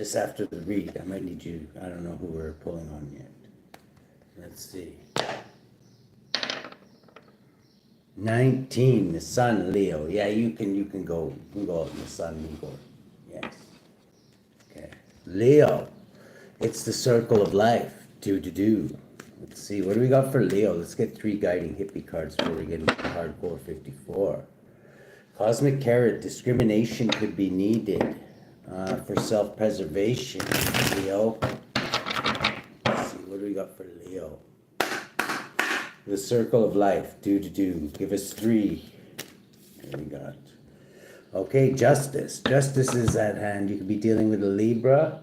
just after the read. I might need you. I don't know who we're pulling on yet. Let's see. 19, the sun, Leo. Yeah, you can go. You can go out in the sun, Igor. Yes. Okay. Leo. It's the circle of life. Do. Let's see. What do we got for Leo? Let's get 3 guiding hippie cards before we get into hardcore 54. Cosmic Carrot. Discrimination could be needed for self-preservation. Leo. Let's see. What do we got for Leo? The circle of life. Do. Give us 3. There we got. Okay, justice. Justice is at hand. You could be dealing with a Libra.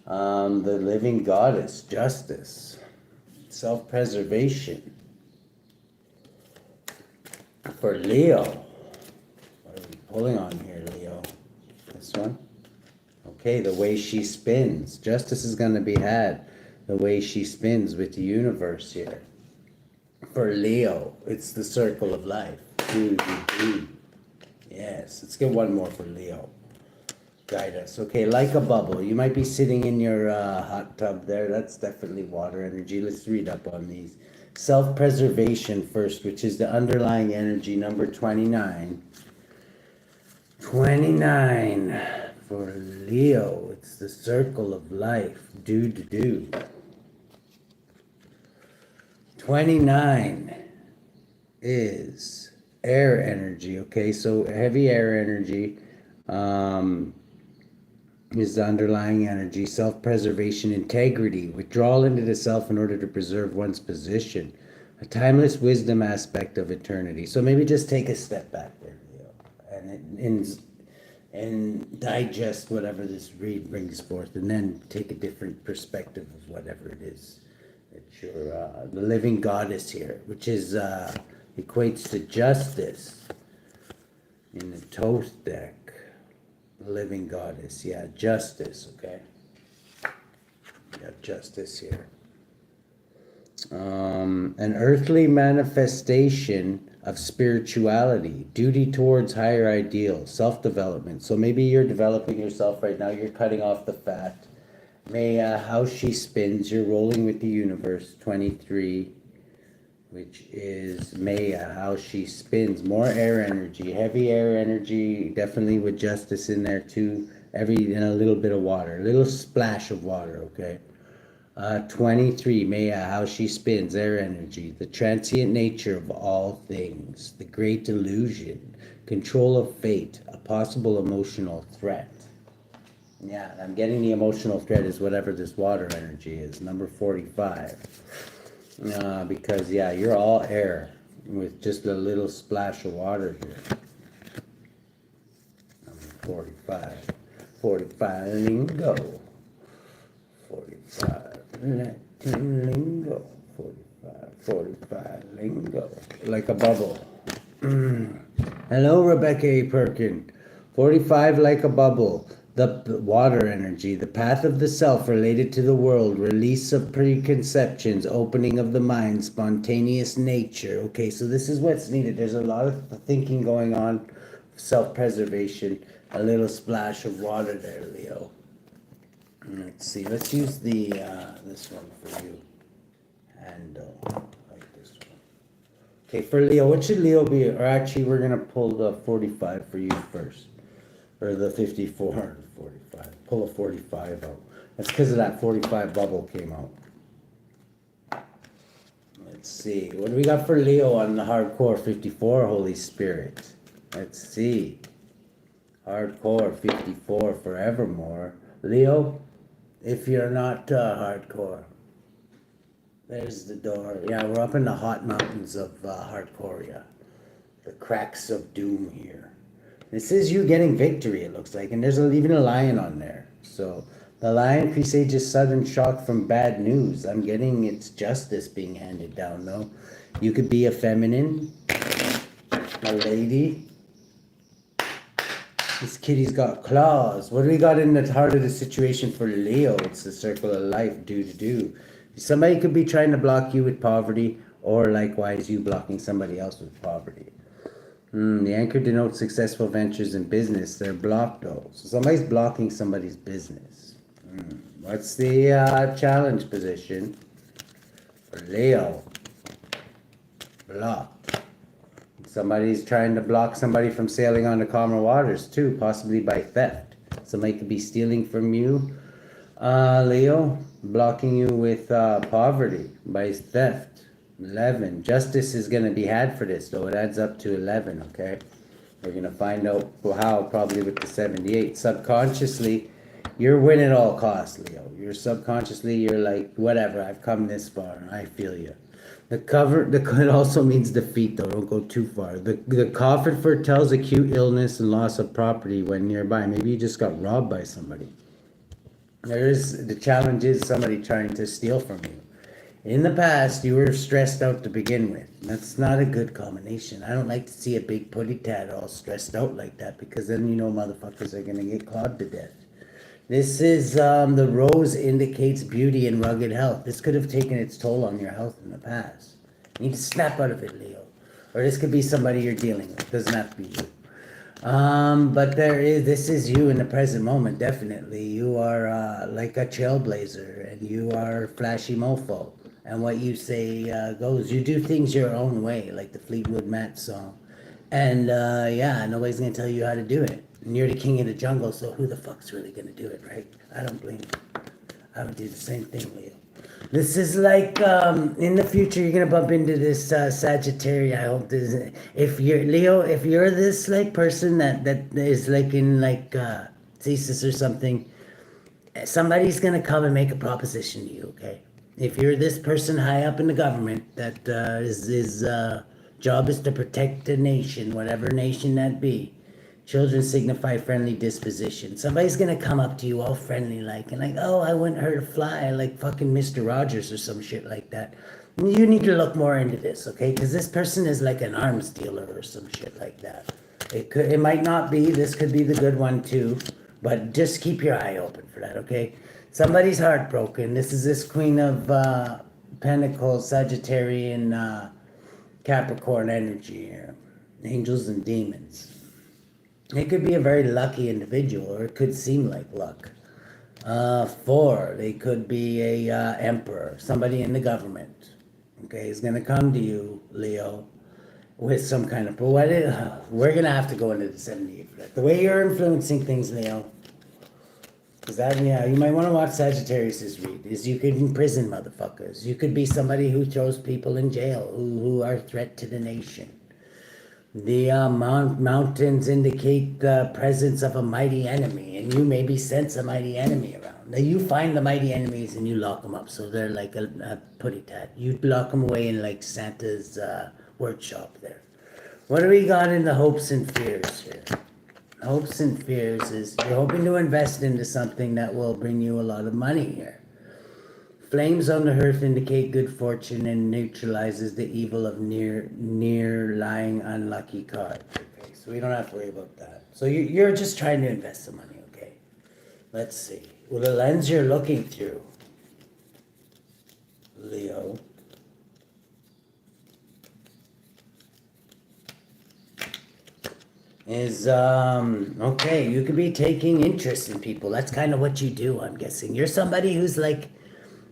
The living goddess. Justice. Self-preservation. For Leo. What are we pulling on here, Leo? This one? Okay, the way she spins. Justice is going to be had. The way she spins with the universe here. For Leo, it's the circle of life. Do. Yes, let's get one more for Leo. Guide us. Okay, like a bubble. You might be sitting in your hot tub there. That's definitely water energy. Let's read up on these. Self-preservation first, which is the underlying energy, number 29. 29 for Leo. It's the circle of life. Do. 29 is air energy. Okay, so heavy air energy is the underlying energy. Self-preservation, integrity, withdrawal into the self in order to preserve one's position, a timeless wisdom aspect of eternity. So maybe just take a step back there, Leo, and digest whatever this read brings forth, and then take a different perspective of whatever it is that you're the living goddess here, which is equates to justice in the Thoth deck. The living goddess, yeah, justice. Okay, we got justice here. An earthly manifestation of spirituality, duty towards higher ideals, self-development. So maybe you're developing yourself right now. You're cutting off the fat. May how she spins. You're rolling with the universe. 23, which is Maya, how she spins. More air energy, heavy air energy, definitely with justice in there too. And a little bit of water, a little splash of water. Okay. 23, Maya, how she spins, air energy, the transient nature of all things, the great illusion, control of fate, a possible emotional threat. Yeah, I'm getting the emotional threat is whatever this water energy is, number 45. Because, yeah, you're all air with just a little splash of water here. Number 45. 45, lingo. 45. Latin lingo. 45 lingo. Like a bubble. Hello, Rebecca A. Perkin. 45 like a bubble. The water energy, the path of the self related to the world, release of preconceptions, opening of the mind, spontaneous nature. Okay, so this is what's needed. There's a lot of thinking going on, self-preservation, a little splash of water there, Leo. Let's see. Let's use the this one for you. Handle like this one. Okay, for Leo, what should Leo be? Or actually, we're gonna pull the 45 for you first, or the 54 or 45. Pull a 45 out. That's because of that 45 bubble came out. Let's see. What do we got for Leo on the hardcore 54? Holy Spirit. Let's see. Hardcore 54 forevermore. Leo. If you're not hardcore, there's the door. Yeah, we're up in the hot mountains of Hardcorea. The cracks of doom here. This is you getting victory, it looks like. And there's even a lion on there. So the lion presages sudden shock from bad news. I'm getting its justice being handed down, though. You could be a feminine, a lady. This kitty's got claws. What do we got in the heart of the situation for Leo? It's the circle of life, do. Somebody could be trying to block you with poverty, or likewise you blocking somebody else with poverty. The anchor denotes successful ventures in business. They're blocked though. So somebody's blocking somebody's business. What's the challenge position for Leo? Blocked. Somebody's trying to block somebody from sailing on the calmer waters too, possibly by theft. Somebody could be stealing from you, Leo, blocking you with poverty by theft. 11. Justice is going to be had for this, though. It adds up to 11, okay? We're going to find out how, probably with the 78. Subconsciously, you're winning at all costs, Leo. You're subconsciously, you're like, whatever, I've come this far. I feel you. It also means defeat, though. Don't go too far. The coffin foretells acute illness and loss of property when nearby. Maybe you just got robbed by somebody. The challenge is somebody trying to steal from you. In the past, you were stressed out to begin with. That's not a good combination. I don't like to see a big putty tat all stressed out like that, because then motherfuckers are gonna get clawed to death. This is the rose indicates beauty and rugged health. This could have taken its toll on your health in the past. You need to snap out of it, Leo. Or this could be somebody you're dealing with. It doesn't have to be you. But this is you in the present moment, definitely. You are like a trailblazer, and you are flashy mofo. And what you say goes. You do things your own way, like the Fleetwood Mac song. And nobody's gonna tell you how to do it. And you're the king of the jungle, so who the fuck's really gonna do it, right? I don't blame you. I would do the same thing, Leo. This is like in the future you're gonna bump into this Sagittarius. I hope this. If you're Leo, if you're this like person that is like in like thesis or something, somebody's gonna come and make a proposition to you. Okay, if you're this person high up in the government that his job is to protect the nation, whatever nation that be. Children signify friendly disposition. Somebody's gonna come up to you all friendly like, and like, oh, I wouldn't hurt a fly, like fucking Mr. Rogers or some shit like that. You need to look more into this, okay? Because this person is like an arms dealer or some shit like that. It might not be. This could be the good one too, but just keep your eye open for that, okay? Somebody's heartbroken. This is this Queen of Pentacles, Sagittarian, Capricorn energy here. Angels and demons. It could be a very lucky individual, or it could seem like luck. 4, they could be a emperor, somebody in the government. Okay, is gonna come to you, Leo, with some kind of. We're gonna have to go into the 78 for that. The way you're influencing things, Leo, is that you might want to watch Sagittarius' read. Is you could imprison motherfuckers. You could be somebody who throws people in jail who are a threat to the nation. The mountains indicate the presence of a mighty enemy, and you maybe sense a mighty enemy around. Now you find the mighty enemies and you lock them up, so they're like a putty tat. You lock them away in like Santa's workshop there. What do we got in the hopes and fears here? Hopes and fears is you're hoping to invest into something that will bring you a lot of money here. Flames on the hearth indicate good fortune and neutralizes the evil of near lying unlucky cards. Okay, so we don't have to worry about that. So you're just trying to invest some money, okay? Let's see. Well, the lens you're looking through, Leo, is okay. You could be taking interest in people. That's kind of what you do, I'm guessing. You're somebody who's like.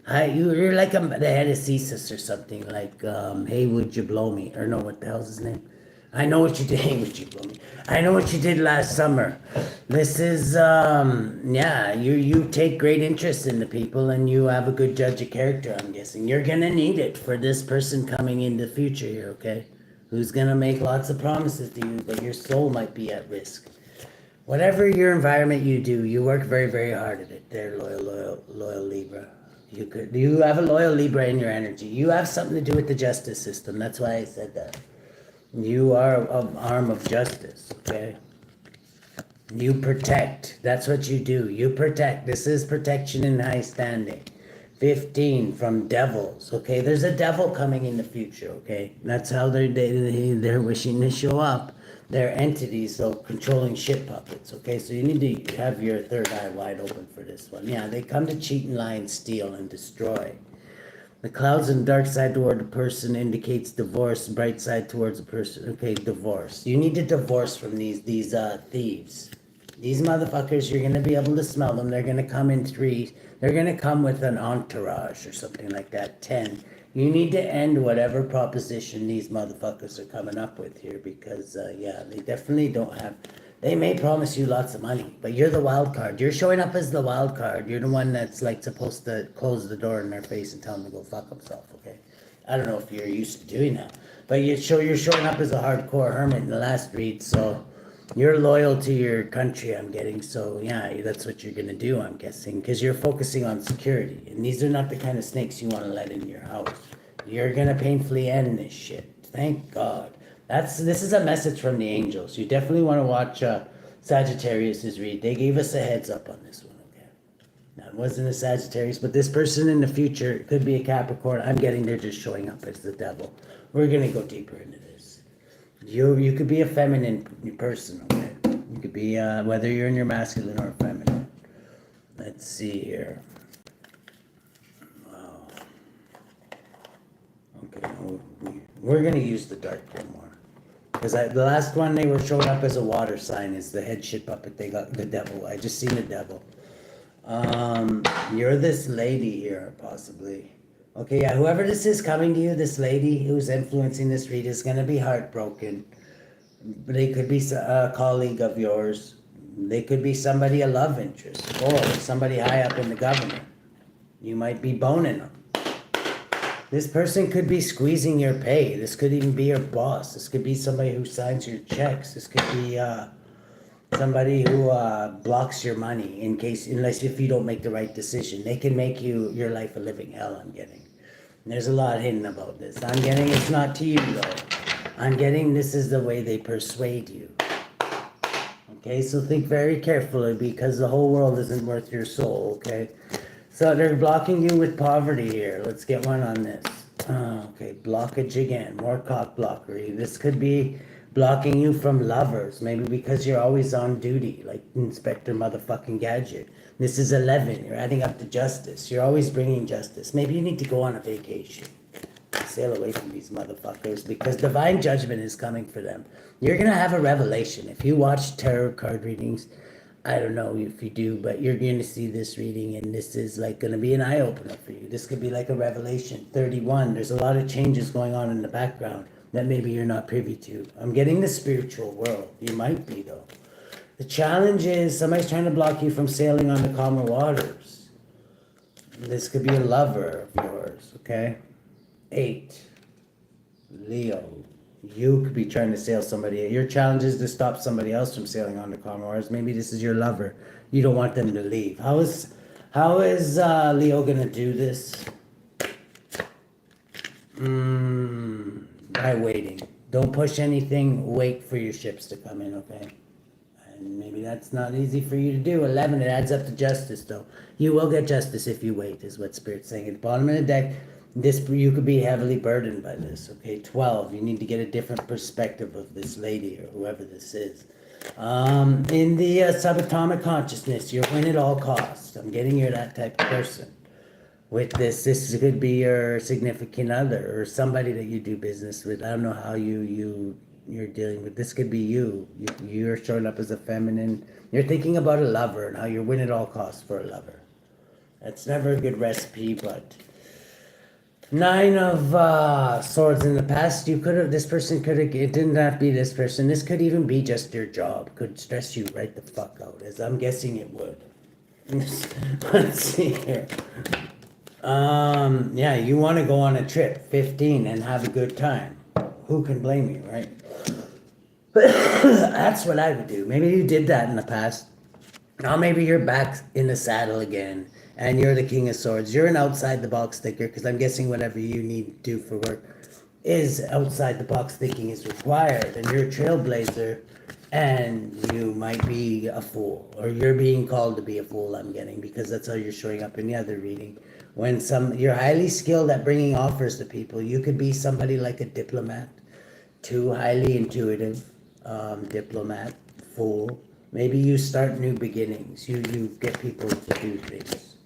You're like the head of CSIS or something, like, hey, would you blow me? Or no, what the hell's his name? I know what you did. Hey, would you blow me? I know what you did last summer. This is, you take great interest in the people, and you have a good judge of character, I'm guessing. You're gonna need it for this person coming in the future here, okay? Who's gonna make lots of promises to you, but your soul might be at risk. Whatever your environment you do, you work very, very hard at it there, loyal Libra. You have a loyal Libra in your energy. You have something to do with the justice system. That's why I said that. You are an arm of justice, okay? You protect. That's what you do. You protect. This is protection in high standing. 15 from devils, okay? There's a devil coming in the future, okay? That's how they're wishing to show up. They're entities, so controlling shit puppets, okay? So you need to have your third eye wide open for this one. Yeah, they come to cheat and lie and steal and destroy. The clouds and dark side toward a person indicates divorce, bright side towards a person. Okay, divorce. You need to divorce from these thieves. These motherfuckers, you're gonna be able to smell them. They're gonna come in threes. They're gonna come with an entourage or something like that. 10. You need to end whatever proposition these motherfuckers are coming up with here because, yeah, they definitely don't have. They may promise you lots of money, but you're the wild card. You're showing up as the wild card. You're the one that's like supposed to close the door in their face and tell them to go fuck themselves. Okay, I don't know if you're used to doing that, but you're showing up as a hardcore hermit in the last read, so. You're loyal to your country, I'm getting, so yeah, that's what you're gonna do, I'm guessing, because you're focusing on security, and these are not the kind of snakes you want to let in your house. You're gonna painfully end this shit. Thank God. This is a message from the angels. You definitely want to watch Sagittarius's read. They gave us a heads up on this one, okay? Now, it wasn't a Sagittarius, but this person in the future could be a Capricorn. I'm getting they're just showing up as the devil. We're gonna go deeper into this. You could be a feminine person, okay? You could be whether you're in your masculine or feminine. Let's see here. Wow. Okay, we're gonna use the dark one more because the last one they were showing up as a water sign is the head shit puppet. They got the devil. I just seen the devil. You're this lady here, possibly. Okay, yeah, whoever this is coming to you, this lady who's influencing this read is going to be heartbroken. They could be a colleague of yours. They could be somebody, a love interest, or somebody high up in the government. You might be boning them. This person could be squeezing your pay. This could even be your boss. This could be somebody who signs your checks. This could be somebody who blocks your money unless if you don't make the right decision. They can make your life a living hell, I'm getting. There's a lot hidden about this. I'm getting it's not to you though. I'm getting this is the way they persuade you. Okay, so think very carefully because the whole world isn't worth your soul, okay? So they're blocking you with poverty here. Let's get one on this. Okay, blockage again. More cock blockery. This could be blocking you from lovers. Maybe because you're always on duty, like Inspector Motherfucking Gadget. This is 11. You're adding up to justice. You're always bringing justice. Maybe you need to go on a vacation. Sail away from these motherfuckers because divine judgment is coming for them. You're going to have a revelation. If you watch tarot card readings, I don't know if you do, but you're going to see this reading and this is like going to be an eye-opener for you. This could be like a revelation. 31. There's a lot of changes going on in the background that maybe you're not privy to. I'm getting the spiritual world. You might be, though. The challenge is somebody's trying to block you from sailing on the calmer waters. This could be a lover of yours, okay? 8. Leo. You could be trying to sail somebody. Your challenge is to stop somebody else from sailing on the calmer waters. Maybe this is your lover. You don't want them to leave. How is Leo going to do this? By waiting. Don't push anything. Wait for your ships to come in, okay? And maybe that's not easy for you to do. 11, it adds up to justice, though. You will get justice if you wait, is what Spirit's saying. At the bottom of the deck, you could be heavily burdened by this, okay? 12, you need to get a different perspective of this lady or whoever this is. In the subatomic consciousness, you're win at all costs. I'm getting you're that type of person. With this could be your significant other or somebody that you do business with. I don't know how you're dealing with. This could be you. You're showing up as a feminine. You're thinking about a lover and how you're win at all costs for a lover. That's never a good recipe, but 9 of swords in the past. This person could have, it didn't have to be this person. This could even be just your job. Could stress you right the fuck out, as I'm guessing it would. Let's see here. Yeah, you want to go on a trip, 15, and have a good time. Who can blame you, right? That's what I would do. Maybe you did that in the past. Now maybe you're back in the saddle again, and you're the King of Swords. You're an outside-the-box thinker, because I'm guessing whatever you need to do for work is outside-the-box thinking is required, and you're a trailblazer, and you might be a fool, or you're being called to be a fool, I'm getting, because that's how you're showing up in the other reading. When you're highly skilled at bringing offers to people, you could be somebody like a diplomat, too highly intuitive, diplomat, fool. Maybe you start new beginnings. You get people to do things.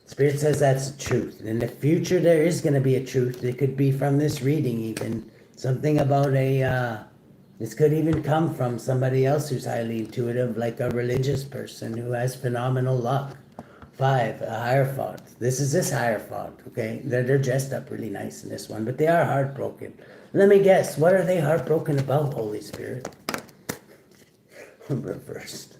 Spirit says that's the truth. And in the future, there is going to be a truth. It could be from this reading even. Something about a This could even come from somebody else who's highly intuitive, like a religious person who has phenomenal luck. 5, a Hierophant. This is this Hierophant, okay? They're dressed up really nice in this one, but they are heartbroken. Let me guess, what are they heartbroken about, Holy Spirit? Reversed.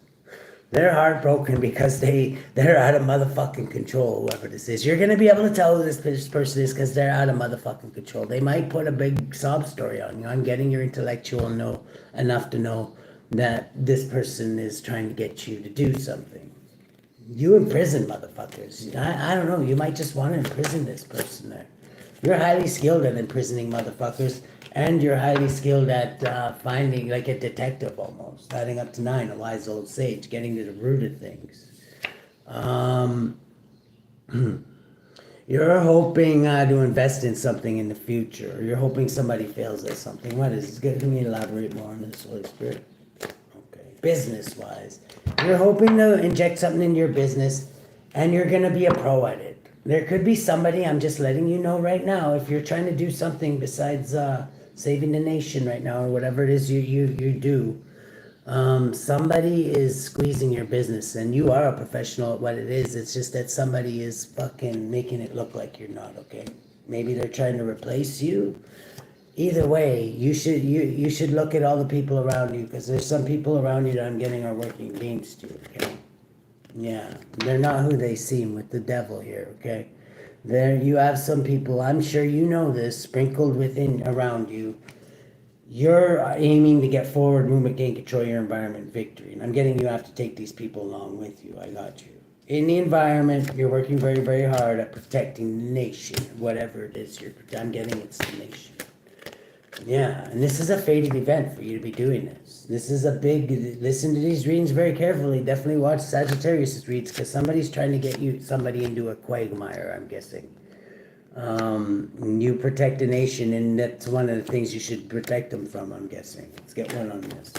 They're heartbroken because they're out of motherfucking control, whoever this is. You're going to be able to tell who this person is because they're out of motherfucking control. They might put a big sob story on you. I'm getting your intellectual know enough to know that this person is trying to get you to do something. You imprison motherfuckers. I don't know. You might just want to imprison this person there. You're highly skilled at imprisoning motherfuckers. And you're highly skilled at finding, like a detective almost, adding up to 9, a wise old sage, getting to the root of things. You're hoping to invest in something in the future. You're hoping somebody fails at something. What is this? Can we elaborate more on this, Holy Spirit? Okay. Business-wise. You're hoping to inject something in your business, and you're going to be a pro at it. There could be somebody, I'm just letting you know right now, if you're trying to do something besides saving the nation right now, or whatever it is you do, somebody is squeezing your business, and you are a professional at what it is. It's just that somebody is fucking making it look like you're not, okay? Maybe they're trying to replace you. Either way, you should look at all the people around you, because there's some people around you that I'm getting are working against you, okay? Yeah, they're not who they seem with the devil here, okay? There you have some people, I'm sure you know this, sprinkled within around you. You're aiming to get forward movement, gain control of your environment, victory. And I'm getting you have to take these people along with you. I got you. In the environment, you're working very, very hard at protecting the nation, whatever it is I'm getting it's the nation. Yeah, and this is a fated event for you to be doing this. This is a big, listen to these readings very carefully. Definitely watch Sagittarius' reads, because somebody's trying to get somebody into a quagmire, I'm guessing. You protect a nation, and that's one of the things you should protect them from, I'm guessing. Let's get one on this.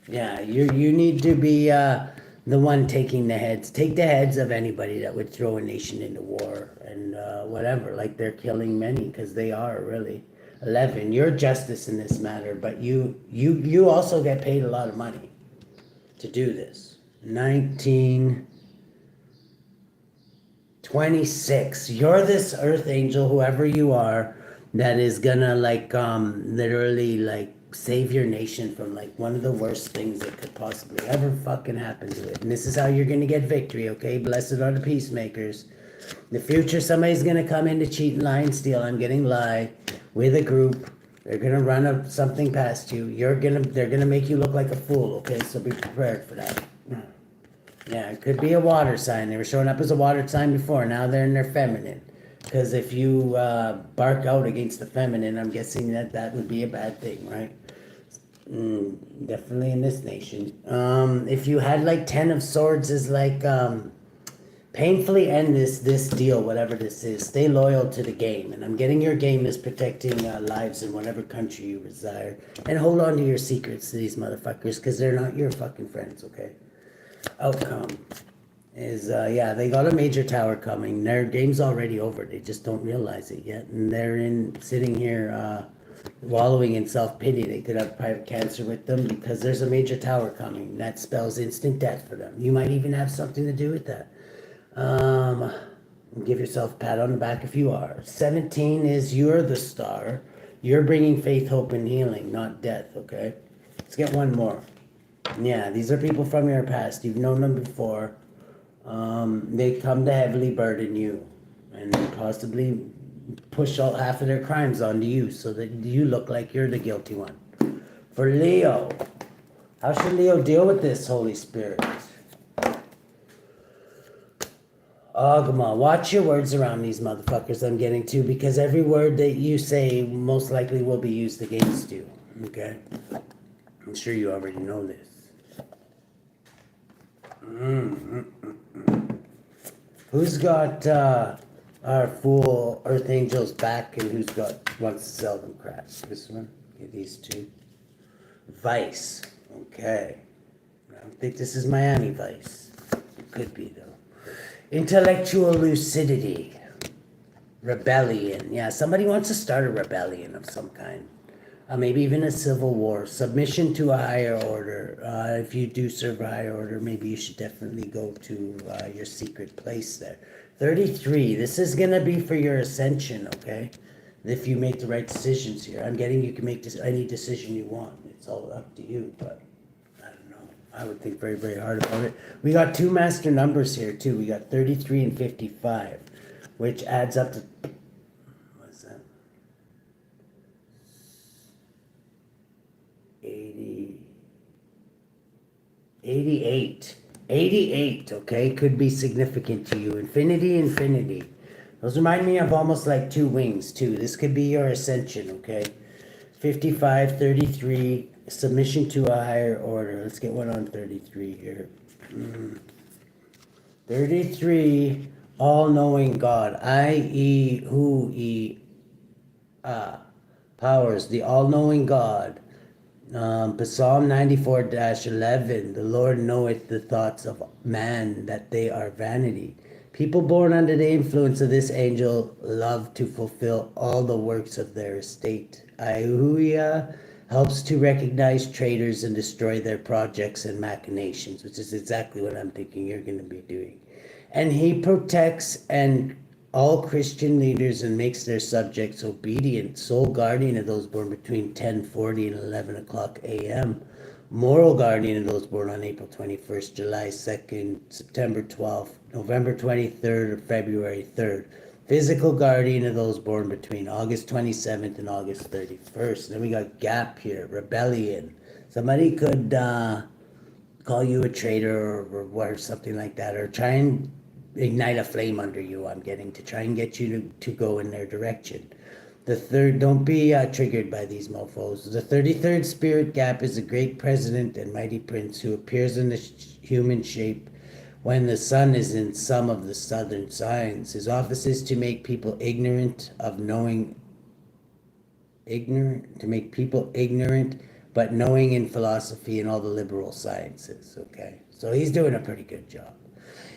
Yeah, you need to be the one taking the heads. Take the heads of anybody that would throw a nation into war and whatever, like they're killing many, because they are, really. 11, you're justice in this matter, but you also get paid a lot of money to do this. 19, 26, you're this earth angel, whoever you are, that is gonna literally save your nation from one of the worst things that could possibly ever fucking happen to it. And this is how you're gonna get victory, okay? Blessed are the peacemakers. In the future, somebody's gonna come in to cheat and lie and steal. I'm getting lie with a group. They're gonna run something past you. They're gonna make you look like a fool, okay? So be prepared for that. Yeah, it could be a water sign. They were showing up as a water sign before. Now they're in their feminine. Because if you bark out against the feminine, I'm guessing that would be a bad thing, right? Definitely in this nation. If you had 10 of swords is painfully end this deal, whatever this is. Stay loyal to the game. And I'm getting your game is protecting lives in whatever country you reside. And hold on to your secrets to these motherfuckers, because they're not your fucking friends, okay? Outcome is, they got a major tower coming. Their game's already over. They just don't realize it yet. And they're sitting here wallowing in self-pity. They could have private cancer with them because there's a major tower coming. That spells instant death for them. You might even have something to do with that. Give yourself a pat on the back if you are. 17 is you're the star. You're bringing faith, hope, and healing, not death, okay? Let's get one more. Yeah, these are people from your past. You've known them before. They come to heavily burden you and possibly push all half of their crimes onto you so that you look like you're the guilty one. For Leo, how should Leo deal with this, Holy Spirit? Agama, watch your words around these motherfuckers I'm getting to, because every word that you say most likely will be used against you, okay? I'm sure you already know this. Who's got our fool Earth Angels back, and who's wants to sell them crap? This one? Okay, these two. Vice. Okay. I don't think this is Miami Vice. It could be, though. Intellectual lucidity. Rebellion. Yeah, somebody wants to start a rebellion of some kind. maybe even a civil war, submission to a higher order. If you do serve a higher order, maybe you should definitely go to your secret place there. 33, this is going to be for your ascension, okay? If you make the right decisions here. I'm getting you can make any decision you want. It's all up to you, but I don't know. I would think very, very hard about it. We got two master numbers here, too. We got 33 and 55, which adds up to... 88. 88, okay, could be significant to you. Infinity. Those remind me of almost like two wings, too. This could be your ascension, okay? 55, 33, submission to a higher order. Let's get one on 33 here. 33, all-knowing God. I-E, who-E, powers, the all-knowing God. Psalm 94-11, the Lord knoweth the thoughts of man, that they are vanity. People born under the influence of this angel love to fulfill all the works of their estate. Iahuia helps to recognize traitors and destroy their projects and machinations, which is exactly what I'm thinking you're going to be doing. And he protects and all Christian leaders and makes their subjects obedient, sole guardian of those born between 10:40 and 11 o'clock a.m., moral guardian of those born on April 21st, July 2nd, September 12th, November 23rd, or February 3rd, physical guardian of those born between August 27th and August 31st. Then we got gap here, rebellion. Somebody could call you a traitor or something like that, or try and ignite a flame under you. I'm getting to try and get you to go in their direction. The third, don't be triggered by these mofos. The 33rd spirit gap is a great president and mighty prince who appears in the human shape when the sun is in some of the southern signs. His office is to make people ignorant, but knowing in philosophy and all the liberal sciences, okay? So he's doing a pretty good job.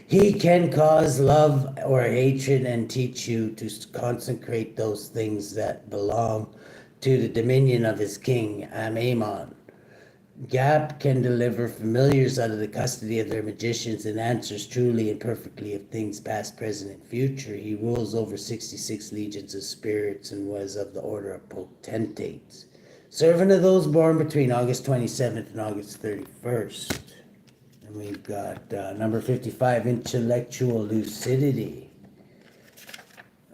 He can cause love or hatred and teach you to consecrate those things that belong to the dominion of his king, Amon. Gap can deliver familiars out of the custody of their magicians and answers truly and perfectly of things past, present, and future. He rules over 66 legions of spirits and was of the order of potentates. Servant of those born between August 27th and August 31st. And we've got number 55, intellectual lucidity.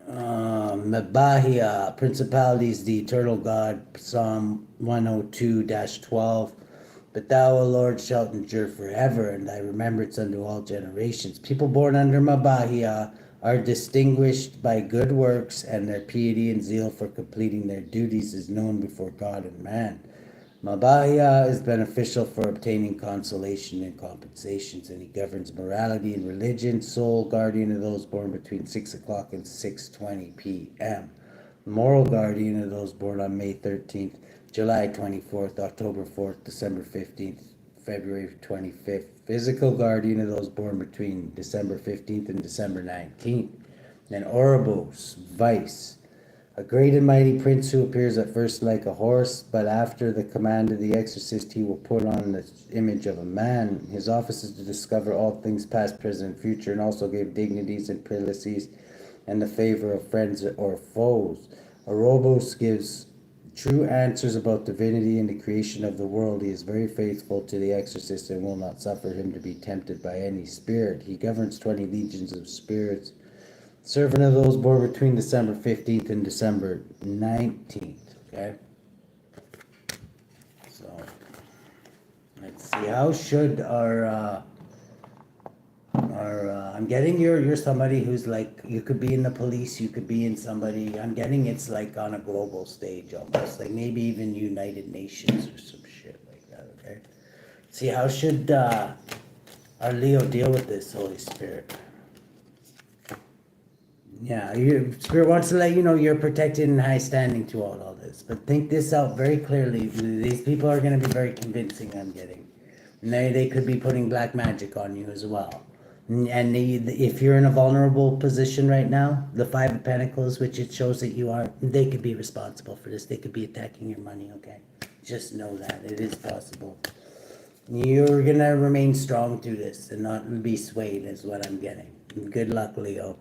Mabahia, principalities, the eternal God, Psalm 102-12. But thou, O Lord, shalt endure forever, and thy remembrance unto all generations. People born under Mabahia are distinguished by good works, and their piety and zeal for completing their duties is known before God and man. Mabahia is beneficial for obtaining consolation and compensations, and he governs morality and religion, sole guardian of those born between 6 o'clock and 6:20 p.m. Moral guardian of those born on May 13th, July 24th, October 4th, December 15th, February 25th. Physical guardian of those born between December 15th and December 19th. And Ouroboros, vice. A great and mighty prince who appears at first like a horse, but after the command of the exorcist he will put on the image of a man. His office is to discover all things past, present, and future, and also give dignities and privileges and the favor of friends or foes. Ouroboros gives true answers about divinity and the creation of the world. He is very faithful to the exorcist and will not suffer him to be tempted by any spirit. He governs 20 legions of spirits. Servant of those born between December 15th and December 19th, okay? So, let's see, how should our I'm getting you're somebody who's like, you could be in the police, you could be in somebody, I'm getting it's like on a global stage almost, like maybe even United Nations or some shit like that, okay? See, how should our Leo deal with this, Holy Spirit? Yeah, your Spirit wants to let you know you're protected and high standing to all this. But think this out very clearly. These people are going to be very convincing, I'm getting. And they could be putting black magic on you as well. And if you're in a vulnerable position right now, the Five of Pentacles, which it shows that you are, they could be responsible for this. They could be attacking your money, okay? Just know that. It is possible. You're gonna remain strong through this and not be swayed is what I'm getting. Good luck, Leo.